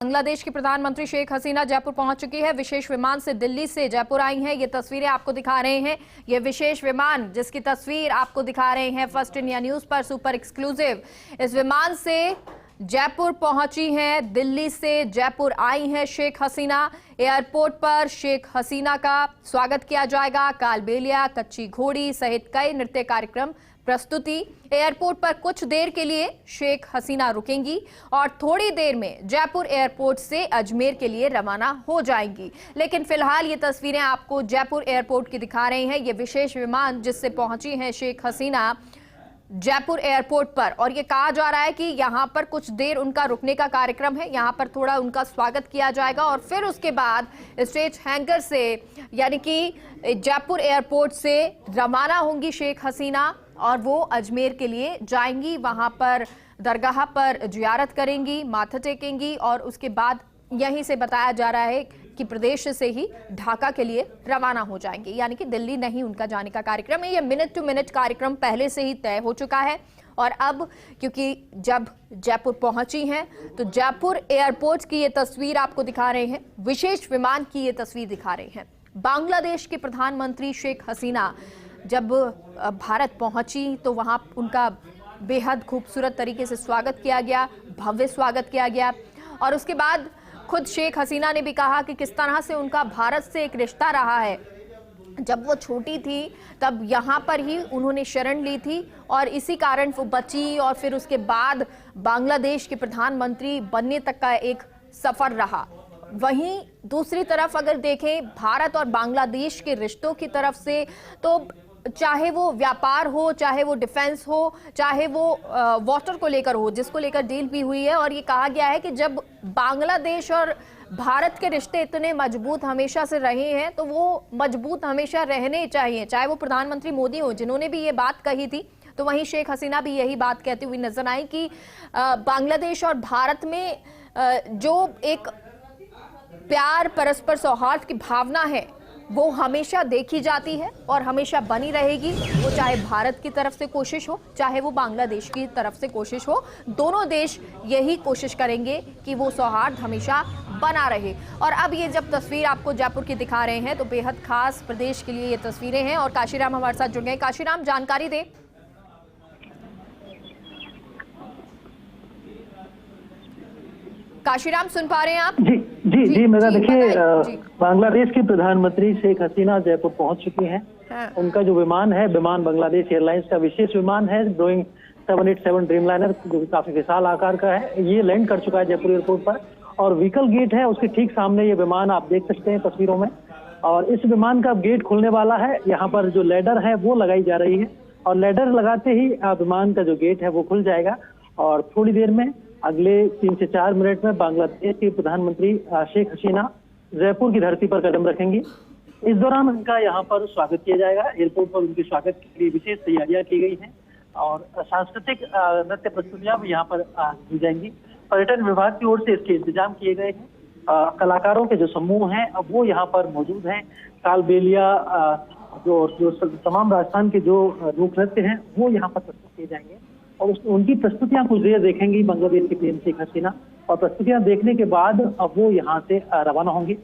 बांग्लादेश की प्रधानमंत्री शेख हसीना जयपुर पहुंच चुकी है। विशेष विमान से दिल्ली से जयपुर आई हैं। ये तस्वीरें आपको दिखा रहे हैं। ये विशेष विमान जिसकी तस्वीर आपको दिखा रहे हैं फर्स्ट इंडिया न्यूज पर सुपर एक्सक्लूसिव। इस विमान से जयपुर पहुंची हैं, दिल्ली से जयपुर आई हैं शेख हसीना। एयरपोर्ट पर शेख हसीना का स्वागत किया जाएगा। कालबेलिया, कच्ची घोड़ी सहित कई नृत्य कार्यक्रम प्रस्तुति। एयरपोर्ट पर कुछ देर के लिए शेख हसीना रुकेंगी और थोड़ी देर में जयपुर एयरपोर्ट से अजमेर के लिए रवाना हो जाएंगी। लेकिन फिलहाल ये तस्वीरें आपको जयपुर एयरपोर्ट की दिखा रहे हैं। ये विशेष विमान जिससे पहुंची हैं शेख हसीना जयपुर एयरपोर्ट पर, और ये कहा जा रहा है कि यहाँ पर कुछ देर उनका रुकने का कार्यक्रम है। यहाँ पर थोड़ा उनका स्वागत किया जाएगा और फिर उसके बाद स्टेज हैंगर से यानी कि जयपुर एयरपोर्ट से रवाना होंगी शेख हसीना और वो अजमेर के लिए जाएंगी। वहां पर दरगाह पर जियारत करेंगी, माथा टेकेंगी और उसके बाद यहीं से बताया जा रहा है कि प्रदेश से ही ढाका के लिए रवाना हो जाएंगे। यानी कि दिल्ली नहीं उनका जाने का कार्यक्रम है। ये मिनट टू मिनट कार्यक्रम पहले से ही तय हो चुका है। और अब क्योंकि जब जयपुर पहुंची हैं तो जयपुर एयरपोर्ट की ये तस्वीर आपको दिखा रहे हैं, विशेष विमान की ये तस्वीर दिखा रहे हैं। बांग्लादेश की प्रधानमंत्री शेख हसीना जब भारत पहुंची तो वहां उनका बेहद खूबसूरत तरीके से स्वागत किया गया, भव्य स्वागत किया गया। और उसके बाद खुद शेख हसीना ने भी कहा कि किस तरह से उनका भारत से एक रिश्ता रहा है। जब वो छोटी थी तब यहाँ पर ही उन्होंने शरण ली थी और इसी कारण वो बची और फिर उसके बाद बांग्लादेश के प्रधानमंत्री बनने तक का एक सफर रहा। वहीं दूसरी तरफ अगर देखें भारत और बांग्लादेश के रिश्तों की तरफ से, तो चाहे वो व्यापार हो, चाहे वो डिफेंस हो, चाहे वो वाटर को लेकर हो, जिसको लेकर डील भी हुई है। और ये कहा गया है कि जब बांग्लादेश और भारत के रिश्ते इतने मजबूत हमेशा से रहे हैं तो वो मजबूत हमेशा रहने चाहिए, चाहे वो प्रधानमंत्री मोदी हो जिन्होंने भी ये बात कही थी। तो वहीं शेख हसीना भी यही बात कहती हुई नजर आई कि बांग्लादेश और भारत में जो एक प्यार, परस्पर सौहार्द की भावना है वो हमेशा देखी जाती है और हमेशा बनी रहेगी। वो चाहे भारत की तरफ से कोशिश हो, चाहे वो बांग्लादेश की तरफ से कोशिश हो, दोनों देश यही कोशिश करेंगे कि वो सौहार्द हमेशा बना रहे। और अब ये जब तस्वीर आपको जयपुर की दिखा रहे हैं तो बेहद खास प्रदेश के लिए ये तस्वीरें हैं। और काशीराम हमारे साथ जुड़ गए। काशीराम, जानकारी दे। काशीराम, सुन पा रहे हैं आप? जी जी जी मेरा देखिए, बांग्लादेश की प्रधानमंत्री शेख हसीना जयपुर पहुंच चुकी हैं। हाँ। उनका जो विमान है, विमान बांग्लादेश एयरलाइंस का विशेष विमान है, बोइंग 787 ड्रीमलाइनर, जो काफी विशाल आकार का है। ये लैंड कर चुका है जयपुर एयरपोर्ट पर और व्हीकल गेट है उसके ठीक सामने ये विमान आप देख सकते हैं तस्वीरों में। और इस विमान का गेट खुलने वाला है। यहाँ पर जो लैडर है वो लगाई जा रही है और लैडर लगाते ही विमान का जो गेट है वो खुल जाएगा। और थोड़ी देर में, अगले 3 से 4 मिनट में, बांग्लादेश की प्रधानमंत्री शेख हसीना जयपुर की धरती पर कदम रखेंगी। इस दौरान उनका यहाँ पर स्वागत किया जाएगा। एयरपोर्ट पर उनके स्वागत के लिए विशेष तैयारियां की गई हैं और सांस्कृतिक नृत्य प्रस्तुतियां भी यहाँ पर की जाएंगी। पर्यटन विभाग की ओर से इसके इंतजाम किए गए हैं। कलाकारों के जो समूह हैं अब वो यहाँ पर मौजूद हैं। कालबेलिया, जो तमाम राजस्थान के जो लोक नृत्य हैं वो यहाँ पर प्रस्तुत किए जाएंगे और उनकी प्रस्तुतियां कुछ देर देखेंगी बांग्लादेश की पीएम शेख हसीना। और प्रस्तुतियां देखने के बाद अब वो यहाँ से रवाना होंगी।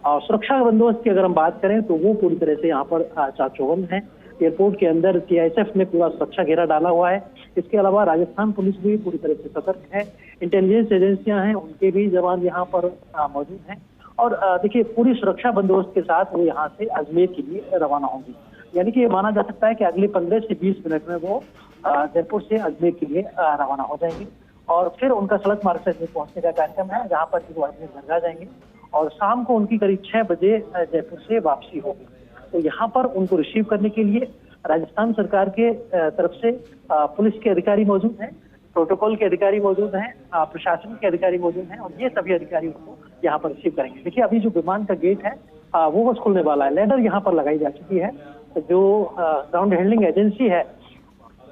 और सुरक्षा बंदोबस्त की अगर हम बात करें तो वो पूरी तरह से यहाँ पर चाक-चौबंद है। एयरपोर्ट के अंदर सीआईएसएफ ने पूरा सुरक्षा घेरा डाला हुआ है। इसके अलावा राजस्थान पुलिस भी पूरी तरह से सतर्क है। इंटेलिजेंस एजेंसियां हैं, उनके भी जवान यहाँ पर मौजूद हैं। और देखिए, पूरी सुरक्षा बंदोबस्त के साथ वो यहाँ से अजमेर के लिए रवाना होंगी। यानी कि ये माना जा सकता है कि अगले 15 से 20 मिनट में वो जयपुर से अजमेर के लिए रवाना हो जाएंगे। और फिर उनका सड़क मार्ग से अजमेर पहुंचने का कार्यक्रम है, जहां पर वो अजमेर दरगाह जाएंगे और शाम को उनकी करीब 6 बजे जयपुर से वापसी होगी। तो यहाँ पर उनको रिसीव करने के लिए राजस्थान सरकार के तरफ से पुलिस के अधिकारी मौजूद हैं, प्रोटोकॉल के अधिकारी मौजूद हैं, प्रशासन के अधिकारी मौजूद हैं और ये सभी अधिकारी उनको यहाँ पर रिसीव करेंगे। देखिए, अभी जो विमान का गेट है वो बस खुलने वाला है। लैडर यहाँ पर लगाई जा चुकी है। जो ग्राउंड हैंडलिंग एजेंसी है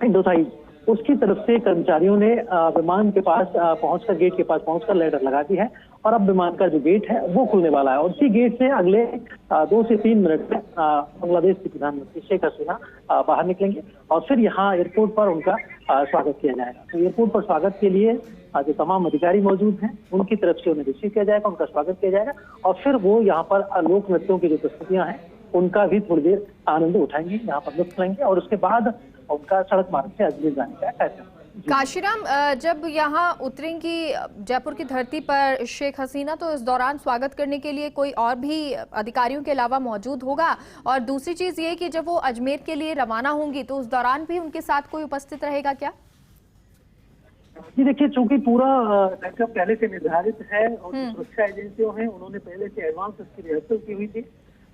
इंडोथाई, उसकी तरफ से कर्मचारियों ने विमान के पास पहुंचकर, गेट के पास पहुंचकर लैडर लगा दी है और अब विमान का जो गेट है वो खुलने वाला है। और उसी गेट से अगले 2 से 3 मिनट में बांग्लादेश की प्रधानमंत्री शेख हसीना बाहर निकलेंगे और फिर यहाँ एयरपोर्ट पर उनका स्वागत किया जाएगा। तो एयरपोर्ट पर स्वागत के लिए जो तमाम अधिकारी मौजूद हैं उनकी तरफ से उन्हें रिसीव किया जाएगा, उनका स्वागत किया जाएगा और फिर वो यहाँ पर लोक नृत्यों की जो प्रस्तुतियां हैं उनका भी थोड़ी देर आनंद उठाएंगे, यहाँ पर लुत्फ लेंगे और उसके बाद उनका सड़क मार्ग से अजमेर जाने का कार्यक्रम। काशीराम, जब यहाँ उतरेंगी जयपुर की धरती पर शेख हसीना, तो इस दौरान स्वागत करने के लिए कोई और भी अधिकारियों के अलावा मौजूद होगा? और दूसरी चीज ये कि जब वो अजमेर के लिए रवाना होंगी तो उस दौरान भी उनके साथ कोई उपस्थित रहेगा क्या? जी देखिए, चूंकि पूरा कार्यक्रम पहले से निर्धारित है और सुरक्षा एजेंसियों हैं उन्होंने पहले से एडवांस इसकी रिहर्सल की हुई थी।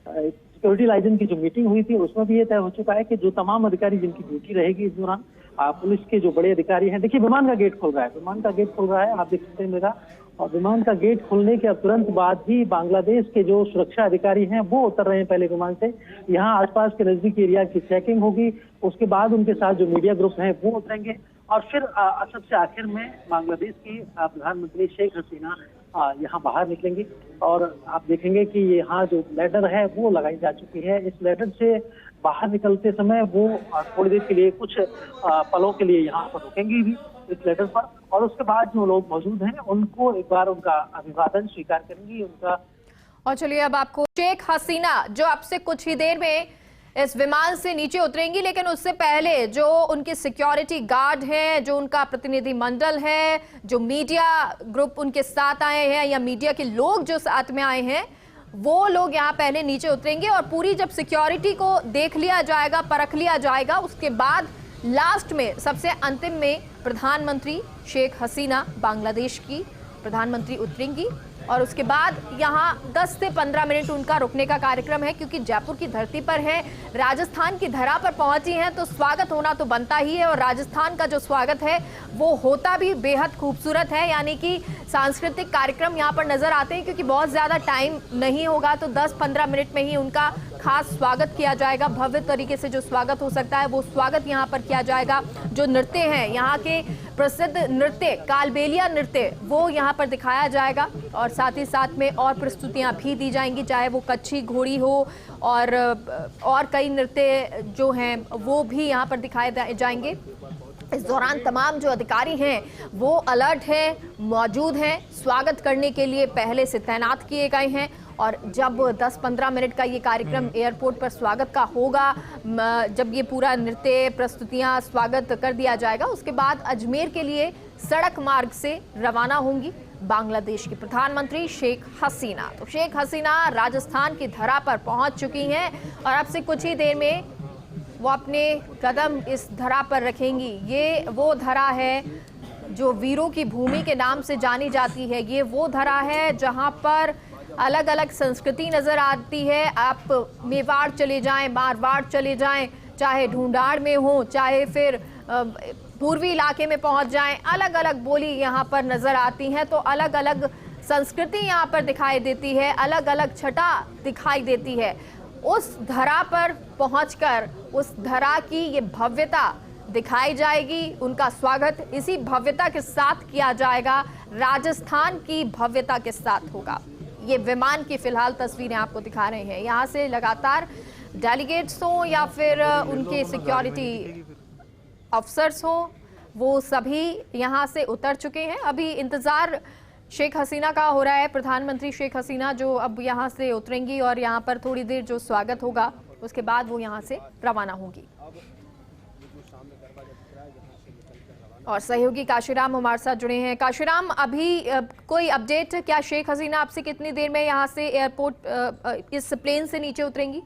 सिक्योरिटी लाइजन की जो मीटिंग हुई थी उसमें भी ये तय हो चुका है कि जो तमाम अधिकारी जिनकी ड्यूटी रहेगी इस दौरान, पुलिस के जो बड़े अधिकारी हैं, देखिए विमान का गेट खुल रहा है, विमान का गेट खुल रहा है, आप देख सकते हैं मेरा, और विमान का गेट खुलने के तुरंत बाद ही बांग्लादेश के जो सुरक्षा अधिकारी हैं वो उतर रहे हैं पहले विमान से। यहाँ आसपास के नजदीकी एरिया की चेकिंग होगी, उसके बाद उनके साथ जो मीडिया ग्रुप हैं वो उतरेंगे और फिर सबसे आखिर में बांग्लादेश की प्रधानमंत्री शेख हसीना यहाँ बाहर निकलेंगी और आप देखेंगे कि यहाँ जो लैडर है वो लगाई जा चुकी है। इस लैडर से बाहर निकलते समय वो थोड़ी देर के लिए कुछ पलों के लिए यहाँ पर रुकेंगी भी इस लैडर पर और उसके बाद जो लोग मौजूद हैं उनको एक बार उनका अभिवादन स्वीकार करेंगी उनका। और चलिए अब आपको शेख हसीना जो अब से कुछ ही देर में इस विमान से नीचे उतरेंगी, लेकिन उससे पहले जो उनके सिक्योरिटी गार्ड हैं, जो उनका प्रतिनिधि मंडल है, जो मीडिया ग्रुप उनके साथ आए हैं या मीडिया के लोग जो साथ में आए हैं, वो लोग यहाँ पहले नीचे उतरेंगे और पूरी जब सिक्योरिटी को देख लिया जाएगा, परख लिया जाएगा, उसके बाद लास्ट में सबसे अंतिम में प्रधानमंत्री शेख हसीना बांग्लादेश की प्रधानमंत्री उतरेंगी और उसके बाद यहाँ 10 से 15 मिनट उनका रुकने का कार्यक्रम है, क्योंकि जयपुर की धरती पर है, राजस्थान की धरा पर पहुंची हैं तो स्वागत होना तो बनता ही है और राजस्थान का जो स्वागत है वो होता भी बेहद खूबसूरत है। यानी कि सांस्कृतिक कार्यक्रम यहाँ पर नजर आते हैं, क्योंकि बहुत ज़्यादा टाइम नहीं होगा तो 10-15 मिनट में ही उनका खास स्वागत किया जाएगा। भव्य तरीके से जो स्वागत हो सकता है वो स्वागत यहाँ पर किया जाएगा। जो नृत्य हैं, यहाँ के प्रसिद्ध नृत्य कालबेलिया नृत्य, वो यहाँ पर दिखाया जाएगा और साथ ही साथ में और प्रस्तुतियाँ भी दी जाएंगी, चाहे वो कच्छी घोड़ी हो और कई नृत्य जो हैं वो भी यहाँ पर दिखाए जाएंगे। इस दौरान तमाम जो अधिकारी हैं वो अलर्ट हैं, मौजूद हैं, स्वागत करने के लिए पहले से तैनात किए गए हैं और जब 10-15 मिनट का ये कार्यक्रम एयरपोर्ट पर स्वागत का होगा, जब ये पूरा नृत्य प्रस्तुतियां स्वागत कर दिया जाएगा, उसके बाद अजमेर के लिए सड़क मार्ग से रवाना होंगी बांग्लादेश की प्रधानमंत्री शेख हसीना। तो शेख हसीना राजस्थान की धरा पर पहुंच चुकी हैं और अब से कुछ ही देर में वो अपने कदम इस धरा पर रखेंगी। ये वो धरा है जो वीरों की भूमि के नाम से जानी जाती है। ये वो धरा है जहां पर अलग अलग संस्कृति नजर आती है। आप मेवाड़ चले जाएं, मारवाड़ चले जाएं, चाहे ढूंढाड़ में हो, चाहे फिर पूर्वी इलाके में पहुंच जाएं, अलग अलग बोली यहाँ पर नजर आती हैं। तो अलग अलग संस्कृति यहाँ पर दिखाई देती है, अलग अलग छटा दिखाई देती है। उस धरा पर पहुंचकर उस धरा की ये भव्यता दिखाई जाएगी, उनका स्वागत इसी भव्यता के साथ किया जाएगा, राजस्थान की भव्यता के साथ होगा। ये विमान की फिलहाल तस्वीरें आपको दिखा रहे हैं। यहाँ से लगातार डेलीगेट्स हों या फिर उनके सिक्योरिटी अफसर्स हों, वो सभी यहाँ से उतर चुके हैं। अभी इंतजार शेख हसीना का हो रहा है, प्रधानमंत्री शेख हसीना जो अब यहाँ से उतरेंगी और यहाँ पर थोड़ी देर जो स्वागत होगा उसके बाद वो यहाँ से रवाना होंगी। और सहयोगी काशीराम हमारे साथ जुड़े हैं। काशीराम, अभी कोई अपडेट क्या, शेख हसीना आपसे कितनी देर में यहाँ से एयरपोर्ट इस प्लेन से नीचे उतरेंगी?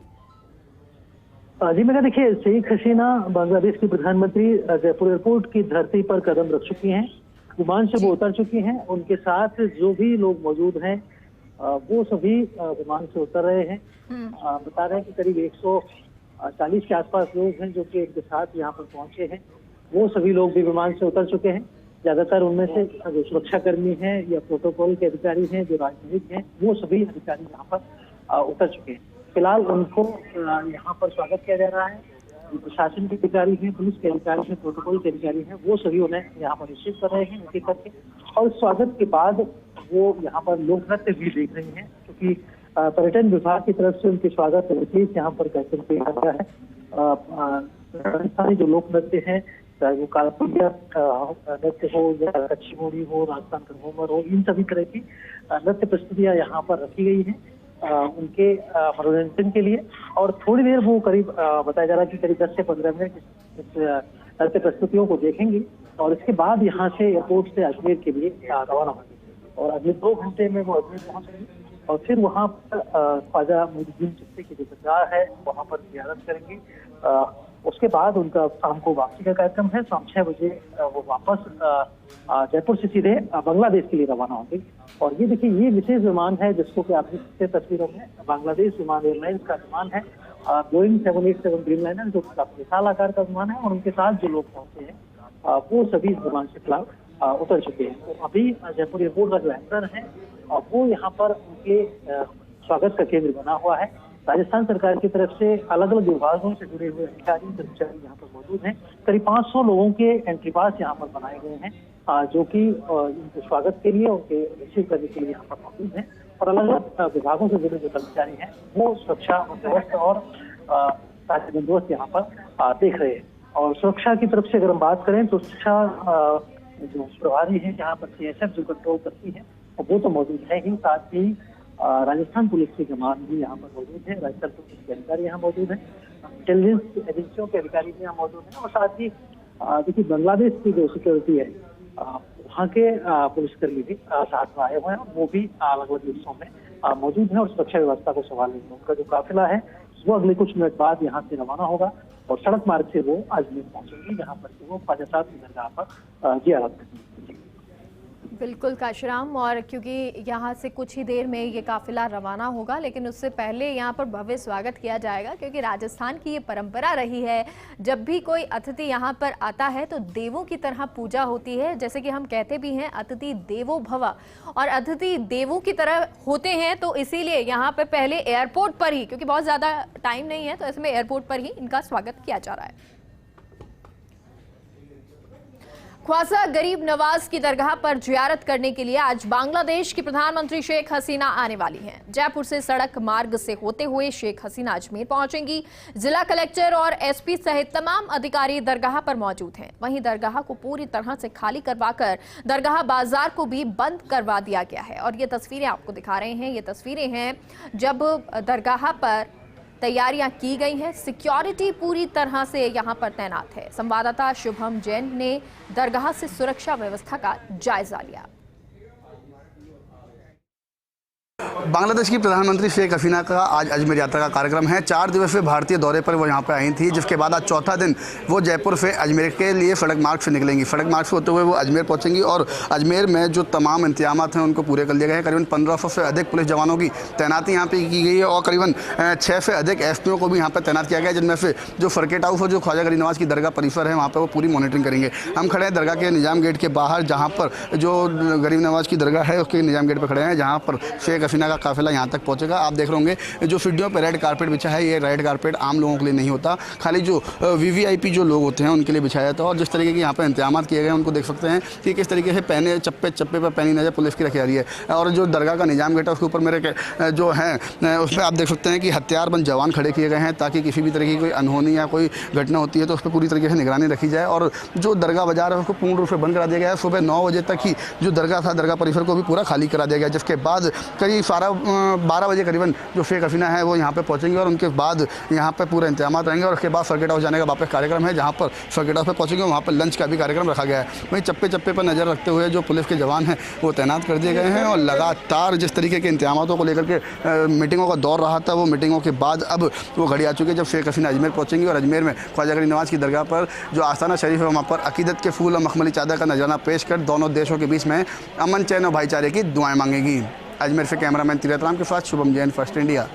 जी मैं देखिए, शेख हसीना बांग्लादेश की प्रधानमंत्री जयपुर एयरपोर्ट की धरती पर कदम रख चुकी हैं, विमान से वो उतर चुकी हैं। उनके साथ जो भी लोग मौजूद हैं वो सभी विमान से उतर रहे हैं। बता रहे हैं कि करीब 140 के आसपास लोग हैं जो कि इनके साथ यहाँ पर पहुंचे हैं। वो सभी लोग भी विमान से उतर चुके हैं। ज्यादातर उनमें से जो सुरक्षाकर्मी हैं या प्रोटोकॉल के अधिकारी हैं, जो राजनीतिक हैं, वो सभी अधिकारी यहाँ पर उतर चुके हैं। फिलहाल उनको यहाँ पर स्वागत किया जा रहा है। प्रशासन के अधिकारी हैं, पुलिस के अधिकारी हैं, प्रोटोकॉल के अधिकारी हैं, वो सभी उन्हें यहाँ पर रिसीव कर रहे हैं एक करके और स्वागत के बाद वो यहाँ पर लोक नृत्य भी देख रही हैं, क्योंकि पर्यटन विभाग की तरफ से उनके स्वागत विशेष यहाँ पर कार्यक्रम किया जाता है। राजस्थानी जो लोक नृत्य हैं चाहे वो कालपुरिया नृत्य हो या कच्ची घोड़ी हो, राजस्थान का घूमर हो, इन सभी तरह की नृत्य प्रस्तुतियां यहाँ पर रखी गई हैं उनके मनोरंजन के लिए। और थोड़ी देर वो करीब बताया जा रहा है कि करीब 10 से 15 मिनट इस नृत्य प्रस्तुतियों को देखेंगे और इसके बाद यहाँ से एयरपोर्ट से अजमेर के लिए रवाना होंगे और अगले 2 घंटे में वो अजमेर पहुंचेंगे और फिर वहाँ पर ख्वाजा मोइनुद्दीन चिश्ती की जो दरगाह है वहाँ पर ज़ियारत करेंगे। उसके बाद उनका शाम को वापसी का कार्यक्रम है। शाम 6 बजे वो वापस जयपुर से सीधे बांग्लादेश के लिए रवाना होंगे। और ये देखिए, ये विशेष विमान है जिसको कि आप देख सकते हैं तस्वीरों में, बांग्लादेश विमान एयरलाइंस का विमान है, बोइंग 787 ड्रीमलाइनर, जो काफी विशाल आकार का विमान है। और उनके साथ जो लोग पहुंचे हैं वो सभी इस विमान से फिलहाल उतर चुके हैं। तो अभी जयपुर एयरपोर्ट का जो एंकर है वो यहाँ पर उनके स्वागत का केंद्र बना हुआ है। राजस्थान सरकार की तरफ से अलग अलग विभागों से जुड़े हुए अधिकारी कर्मचारी यहाँ पर मौजूद हैं। करीब 500 लोगों के एंट्री पास यहाँ पर बनाए गए हैं जो कि इनके स्वागत के लिए, उनके रिसीव करने के लिए यहाँ पर मौजूद हैं। और अलग अलग विभागों से जुड़े जो कर्मचारी हैं वो सुरक्षा बंदोबस्त और साथ बंदोबस्त यहाँ पर देख रहे हैं। और सुरक्षा की तरफ से अगर हम बात करें तो सुरक्षा जो प्रभारी है यहाँ पर CSF जो कंट्रोल करती है वो तो मौजूद है ही, साथ ही राजस्थान पुलिस के जवान भी यहाँ पर मौजूद है, राजस्थान पुलिस के अधिकारी यहाँ मौजूद हैं, इंटेलिजेंस एजेंसियों के अधिकारी भी यहाँ मौजूद हैं। और साथ ही देखिए बांग्लादेश की जो सिक्योरिटी है वहाँ के पुलिसकर्मी भी साथ में आए हुए हैं, वो भी अलग अलग हिस्सों में मौजूद हैं और सुरक्षा व्यवस्था को संभालने में उनका जो काफिला है वो अगले कुछ मिनट बाद यहाँ से रवाना होगा और सड़क मार्ग से वो अजमेर पहुंचेंगे, जहाँ पर वो ख्वाजा साहब की दरगाह पर ज़ियारत करेंगे। बिल्कुल काशीराम, और क्योंकि यहाँ से कुछ ही देर में ये काफिला रवाना होगा, लेकिन उससे पहले यहाँ पर भव्य स्वागत किया जाएगा, क्योंकि राजस्थान की ये परंपरा रही है जब भी कोई अतिथि यहाँ पर आता है तो देवों की तरह पूजा होती है। जैसे कि हम कहते भी हैं अतिथि देवो भव, और अतिथि देवों की तरह होते हैं, तो इसीलिए यहाँ पर पहले एयरपोर्ट पर ही, क्योंकि बहुत ज़्यादा टाइम नहीं है तो इसमें एयरपोर्ट पर ही इनका स्वागत किया जा रहा है। ख्वाजा गरीब नवाज की दरगाह पर जियारत करने के लिए आज बांग्लादेश की प्रधानमंत्री शेख हसीना आने वाली हैं। जयपुर से सड़क मार्ग से होते हुए शेख हसीना अजमेर पहुंचेंगी। जिला कलेक्टर और SP सहित तमाम अधिकारी दरगाह पर मौजूद हैं। वहीं दरगाह को पूरी तरह से खाली करवाकर दरगाह बाजार को भी बंद करवा दिया गया है। और ये तस्वीरें आपको दिखा रहे हैं, ये तस्वीरें हैं जब दरगाह पर तैयारियां की गई हैं। सिक्योरिटी पूरी तरह से यहां पर तैनात है। संवाददाता शुभम जैन ने दरगाह से सुरक्षा व्यवस्था का जायजा लिया। बांग्लादेश की प्रधानमंत्री शेख हसीना का आज अजमेर यात्रा का कार्यक्रम है। 4 दिवसीय भारतीय दौरे पर वो यहाँ पर आई थी, जिसके बाद आज चौथा दिन वो जयपुर से अजमेर के लिए सड़क मार्ग से निकलेंगी। सड़क मार्ग से होते हुए वो अजमेर पहुँचेंगी और अजमेर में जो तमाम इंतजाम हैं उनको पूरे कर लिए गए हैं। करीबन 1500 से अधिक पुलिस जवानों की तैनाती यहाँ पर की गई है और करीबन 6 से अधिक SPO को भी यहाँ पर तैनात किया गया है, जिनमें से जो सर्किट हाउस और जो ख्वाजा गरीब नवाज की दरगाह परिसर है वहाँ पर वो पूरी मॉनिटरिंग करेंगे। हम खड़े हैं दरगाह के निजाम गेट के बाहर, जहाँ पर जो गरीब नवाज की दरगाह है उसके निजाम गेट पर खड़े हैं, जहाँ पर शेख हसीना का काफिला यहाँ तक पहुंचेगा। आप देख रहे होंगे जो सीढ़ियों पर रेड कारपेट बिछा है, ये रेड कारपेट आम लोगों के लिए नहीं होता, खाली जो VVIP जो लोग होते हैं उनके लिए बिछाया जाता है। और जिस तरीके के यहाँ पर इंतजाम किए गए हैं उनको देख सकते हैं कि किस तरीके से पहने चप्पे चप्पे पर पैनी नजर पुलिस की रखी जा रही है। और जो दरगाह का निजाम गेट है उसके ऊपर मेरे जो है उसमें आप देख सकते हैं कि हथियारबंद जवान खड़े किए गए हैं, ताकि किसी भी तरह की कोई अनहोनी या कोई घटना होती है तो उस पर पूरी तरीके से निगरानी रखी जाए। और जो दरगाह बाजार है उसको पूर्ण रूप से बंद करा दिया गया है। सुबह 9 बजे तक ही जो दरगाह था, दरगाह परिसर को भी पूरा खाली करा दिया गया, जिसके बाद करीब 12 बजे करीबन जो शेख हसीना है वो यहाँ पे पहुँचेंगे और उनके बाद यहाँ पे पूरे इंतजाम रहेंगे। और उसके बाद सर्किट हाउस जाने का वापस कार्यक्रम है, जहाँ पर सर्किट हाउस पे पहुँचेंगे वहाँ पर लंच का भी कार्यक्रम रखा गया है। वहीं चप्पे चप्पे पर नज़र रखते हुए जो पुलिस के जवान हैं वो तैनात कर दिए गए हैं। और लगातार जिस तरीके के इंतजामों को लेकर के मीटिंगों का दौर रहा था, वो मीटिंगों के बाद अब वो घड़ी आ चुकी है जब शेख हसीना अजमेर पहुँचेंगी। और अजमेर में ख्वाजा गरीब नवाज की दरगाह पर जो आस्थाना शरीफ है वहाँ पर अकीदत के फूल और मखमली चादर का नजराना पेश कर दोनों देशों के बीच में अमन, चैन और भाईचारे की दुआएं मांगेगी। अजमेर से कैमरामैन तीरथ राम के साथ शुभम जैन, फर्स्ट इंडिया।